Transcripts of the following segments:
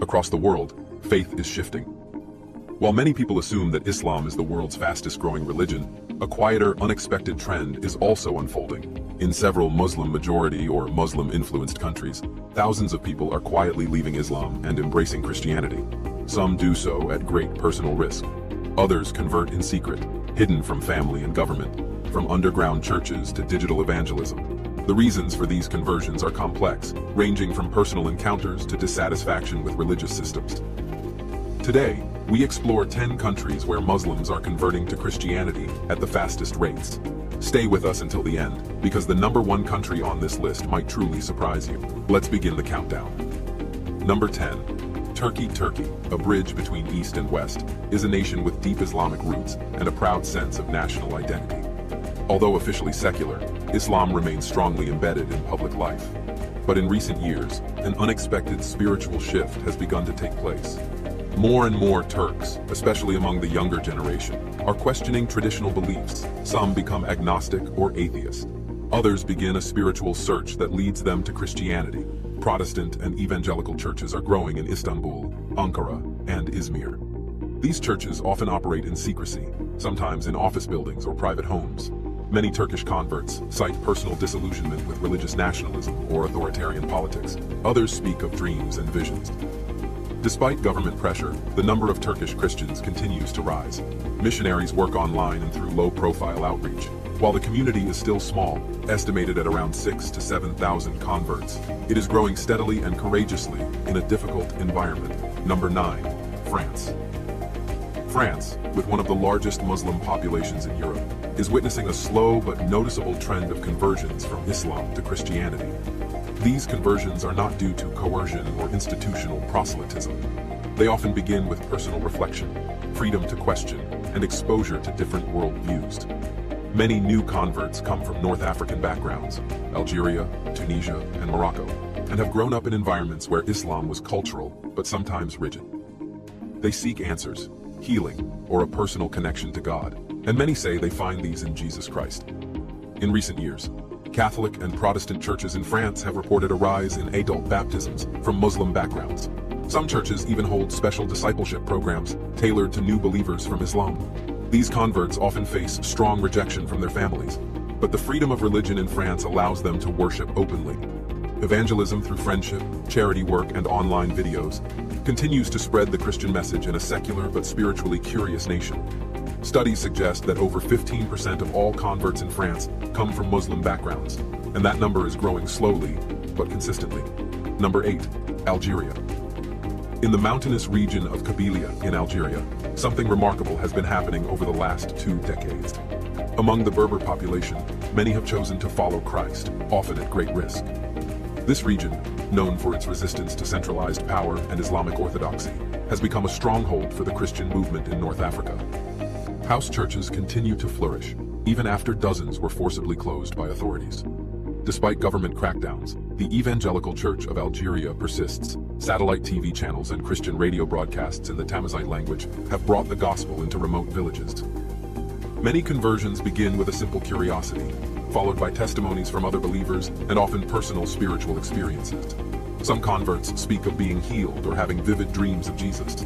Across the world, faith is shifting. While many people assume that Islam is the world's fastest-growing religion, a quieter, unexpected trend is also unfolding. In several Muslim-majority or Muslim-influenced countries, thousands of people are quietly leaving Islam and embracing Christianity. Some do so at great personal risk. Others convert in secret, hidden from family and government, from underground churches to digital evangelism. The reasons for these conversions are complex, ranging from personal encounters to dissatisfaction with religious systems. Today, we explore 10 countries where Muslims are converting to Christianity at the fastest rates. Stay with us until the end, because the number one country on this list might truly surprise you. Let's begin the countdown. Number 10. Turkey. Turkey, a bridge between East and West, is a nation with deep Islamic roots and a proud sense of national identity. Although officially secular, Islam remains strongly embedded in public life. But in recent years, an unexpected spiritual shift has begun to take place. More and more Turks, especially among the younger generation, are questioning traditional beliefs. Some become agnostic or atheist. Others begin a spiritual search that leads them to Christianity. Protestant and evangelical churches are growing in Istanbul, Ankara, and Izmir. These churches often operate in secrecy, sometimes in office buildings or private homes. Many Turkish converts cite personal disillusionment with religious nationalism or authoritarian politics. Others speak of dreams and visions. Despite government pressure, the number of Turkish Christians continues to rise. Missionaries work online and through low-profile outreach. While the community is still small, estimated at around 6,000 to 7,000 converts, it is growing steadily and courageously in a difficult environment. Number 9. France. France, with one of the largest Muslim populations in Europe, is witnessing a slow but noticeable trend of conversions from Islam to Christianity. These conversions are not due to coercion or institutional proselytism. They often begin with personal reflection, freedom to question, and exposure to different worldviews. Many new converts come from North African backgrounds, Algeria, Tunisia, and Morocco, and have grown up in environments where Islam was cultural, but sometimes rigid. They seek answers, healing, or a personal connection to God, and many say they find these in Jesus Christ. In recent years, Catholic and Protestant churches in France have reported a rise in adult baptisms from Muslim backgrounds. Some churches even hold special discipleship programs tailored to new believers from Islam. These converts often face strong rejection from their families, but the freedom of religion in France allows them to worship openly. Evangelism through friendship, charity work, and online videos continues to spread the Christian message in a secular but spiritually curious nation. Studies suggest that over 15% of all converts in France come from Muslim backgrounds, and that number is growing slowly, but consistently. Number 8. Algeria. In the mountainous region of Kabylia in Algeria, something remarkable has been happening over the last 2 decades. Among the Berber population, many have chosen to follow Christ, often at great risk. This region, known for its resistance to centralized power and Islamic orthodoxy, has become a stronghold for the Christian movement in North Africa. House churches continue to flourish, even after dozens were forcibly closed by authorities. Despite government crackdowns, the Evangelical Church of Algeria persists. Satellite TV channels and Christian radio broadcasts in the Tamazight language have brought the gospel into remote villages. Many conversions begin with a simple curiosity, followed by testimonies from other believers and often personal spiritual experiences. Some converts speak of being healed or having vivid dreams of Jesus.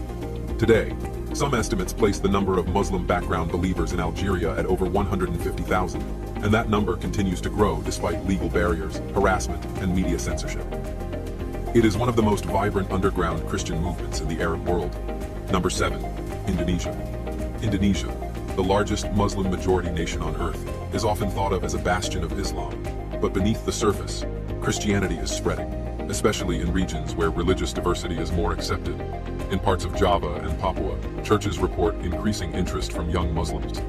Today, some estimates place the number of Muslim background believers in Algeria at over 150,000, and that number continues to grow despite legal barriers, harassment, and media censorship. It is one of the most vibrant underground Christian movements in the Arab world. Number 7. Indonesia. Indonesia, the largest Muslim-majority nation on earth, is often thought of as a bastion of Islam, but beneath the surface, Christianity is spreading, especially in regions where religious diversity is more accepted. In parts of Java and Papua, churches report increasing interest from young Muslims.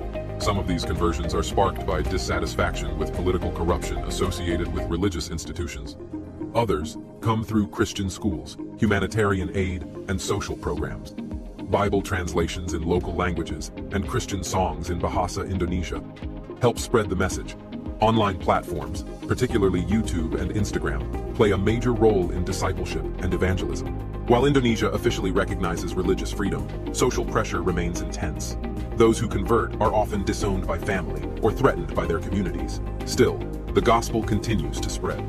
Some of these conversions are sparked by dissatisfaction with political corruption associated with religious institutions. Others come through Christian schools, humanitarian aid, and social programs. Bible translations in local languages and Christian songs in Bahasa Indonesia help spread the message. Online platforms, particularly YouTube and Instagram, play a major role in discipleship and evangelism. While Indonesia officially recognizes religious freedom, social pressure remains intense. Those who convert are often disowned by family or threatened by their communities. Still, the gospel continues to spread.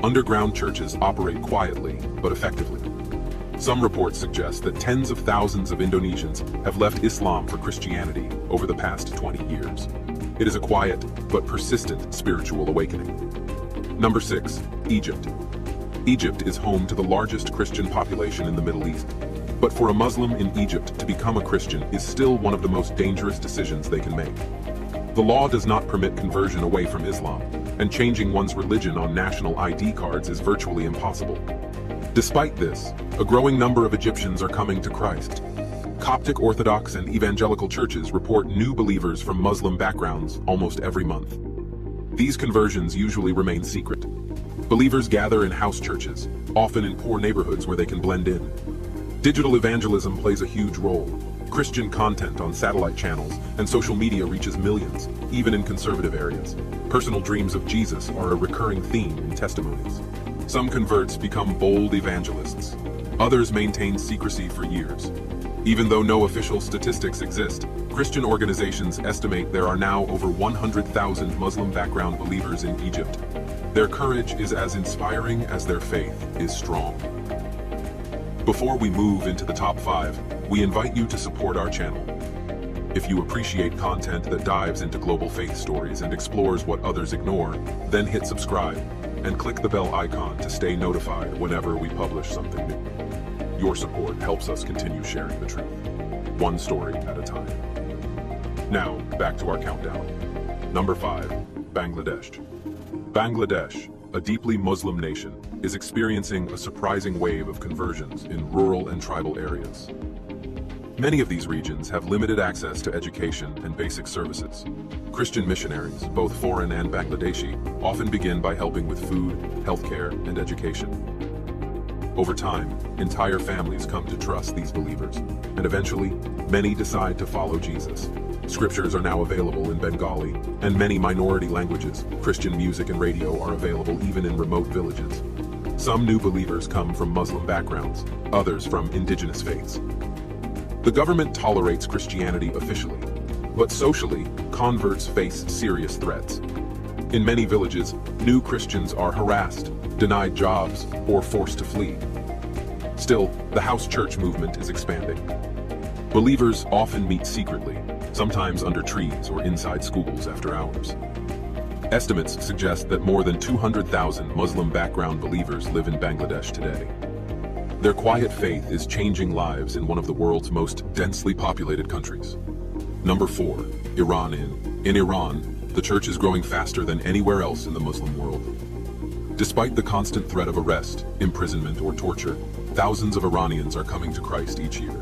Underground churches operate quietly but effectively. Some reports suggest that tens of thousands of Indonesians have left Islam for Christianity over the past 20 years. It is a quiet but persistent spiritual awakening. Number 6. Egypt. Egypt is home to the largest Christian population in the Middle East. But for a Muslim in Egypt to become a Christian is still one of the most dangerous decisions they can make. The law does not permit conversion away from Islam, and changing one's religion on national ID cards is virtually impossible. Despite this, a growing number of Egyptians are coming to Christ. Coptic Orthodox and evangelical churches report new believers from Muslim backgrounds almost every month. These conversions usually remain secret. Believers gather in house churches, often in poor neighborhoods where they can blend in. Digital evangelism plays a huge role. Christian content on satellite channels and social media reaches millions, even in conservative areas. Personal dreams of Jesus are a recurring theme in testimonies. Some converts become bold evangelists. Others maintain secrecy for years. Even though no official statistics exist, Christian organizations estimate there are now over 100,000 Muslim background believers in Egypt. Their courage is as inspiring as their faith is strong. Before we move into the top 5, we invite you to support our channel. If you appreciate content that dives into global faith stories and explores what others ignore, then hit subscribe and click the bell icon to stay notified whenever we publish something new. Your support helps us continue sharing the truth, one story at a time. Now, back to our countdown. Number 5, Bangladesh. Bangladesh, a deeply Muslim nation, is experiencing a surprising wave of conversions in rural and tribal areas. Many of these regions have limited access to education and basic services. Christian missionaries, both foreign and Bangladeshi, often begin by helping with food, healthcare, and education. Over time, entire families come to trust these believers, and eventually, many decide to follow Jesus. Scriptures are now available in Bengali and many minority languages. Christian music and radio are available even in remote villages. Some new believers come from Muslim backgrounds, others from indigenous faiths. The government tolerates Christianity officially, but socially, converts face serious threats. In many villages, new Christians are harassed, denied jobs, or forced to flee. Still, the house church movement is expanding. Believers often meet secretly, sometimes under trees or inside schools after hours. Estimates suggest that more than 200,000 Muslim background believers live in Bangladesh today. Their quiet faith is changing lives in one of the world's most densely populated countries. Number 4, Iran. In Iran, the church is growing faster than anywhere else in the Muslim world. Despite the constant threat of arrest, imprisonment, or torture, thousands of Iranians are coming to Christ each year.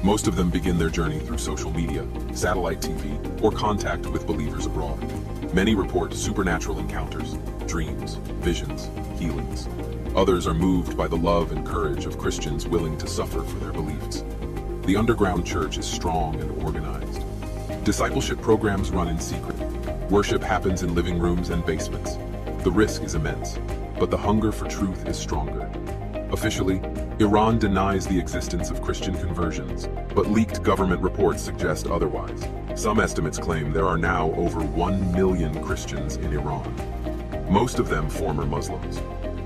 Most of them begin their journey through social media, satellite TV, or contact with believers abroad. Many report supernatural encounters, dreams, visions, healings. Others are moved by the love and courage of Christians willing to suffer for their beliefs. The underground church is strong and organized. Discipleship programs run in secret. Worship happens in living rooms and basements. The risk is immense, but the hunger for truth is stronger. Officially, Iran denies the existence of Christian conversions, but leaked government reports suggest otherwise. Some estimates claim there are now over 1 million Christians in Iran, most of them former Muslims.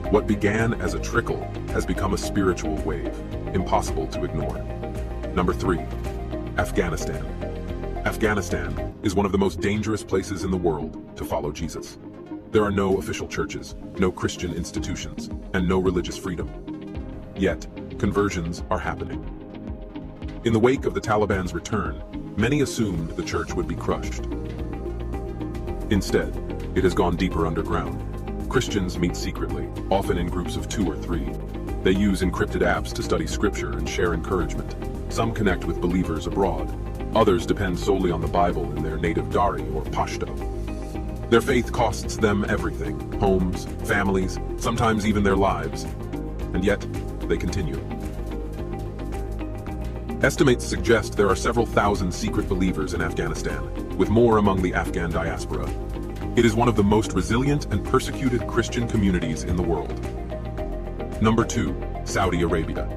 What began as a trickle has become a spiritual wave, impossible to ignore. Number 3, Afghanistan. Afghanistan is one of the most dangerous places in the world to follow Jesus. There are no official churches, no Christian institutions, and no religious freedom. Yet, conversions are happening. In the wake of the Taliban's return, many assumed the church would be crushed. Instead, it has gone deeper underground. Christians meet secretly, often in groups of 2 or 3. They use encrypted apps to study scripture and share encouragement. Some connect with believers abroad. Others depend solely on the Bible in their native Dari or Pashto. Their faith costs them everything: homes, families, sometimes even their lives. And yet, they continue. Estimates suggest there are several thousand secret believers in Afghanistan, with more among the Afghan diaspora. It is one of the most resilient and persecuted Christian communities in the world. Number 2, Saudi Arabia.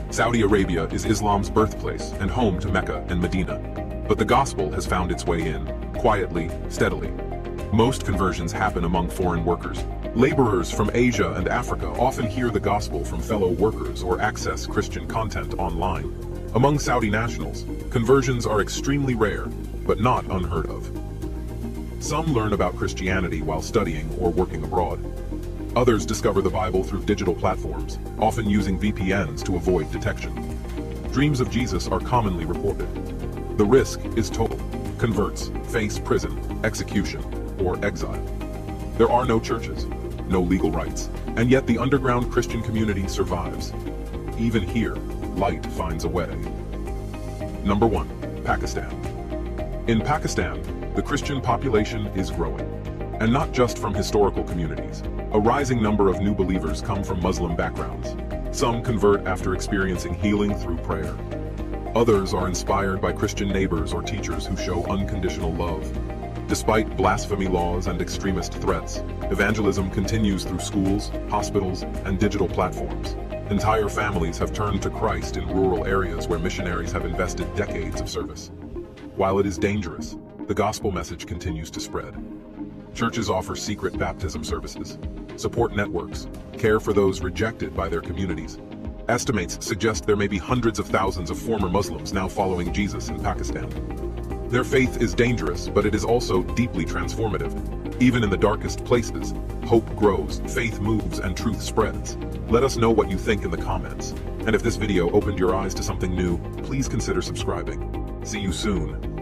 Saudi Arabia is Islam's birthplace and home to Mecca and Medina. But the gospel has found its way in, quietly, steadily. Most conversions happen among foreign workers, Laborers from Asia and Africa often hear the gospel from fellow workers or access Christian content online. Among Saudi nationals, conversions are extremely rare, but not unheard of. Some learn about Christianity while studying or working abroad. Others discover the Bible through digital platforms, often using VPNs to avoid detection. Dreams of Jesus are commonly reported. The risk is total. Converts face prison, execution, or exile. There are no churches, no legal rights, and yet the underground Christian community survives. Even here, light finds a way. Number 1. Pakistan. In Pakistan, the Christian population is growing, and not just from historical communities. A rising number of new believers come from Muslim backgrounds. Some convert after experiencing healing through prayer. Others are inspired by Christian neighbors or teachers who show unconditional love. Despite blasphemy laws and extremist threats, evangelism continues through schools, hospitals, and digital platforms. Entire families have turned to Christ in rural areas where missionaries have invested decades of service. While it is dangerous, the gospel message continues to spread. Churches offer secret baptism services, support networks, care for those rejected by their communities. Estimates suggest there may be hundreds of thousands of former Muslims now following Jesus in Pakistan. Their faith is dangerous, but it is also deeply transformative. Even in the darkest places, hope grows, faith moves, and truth spreads. Let us know what you think in the comments. And if this video opened your eyes to something new, please consider subscribing. See you soon.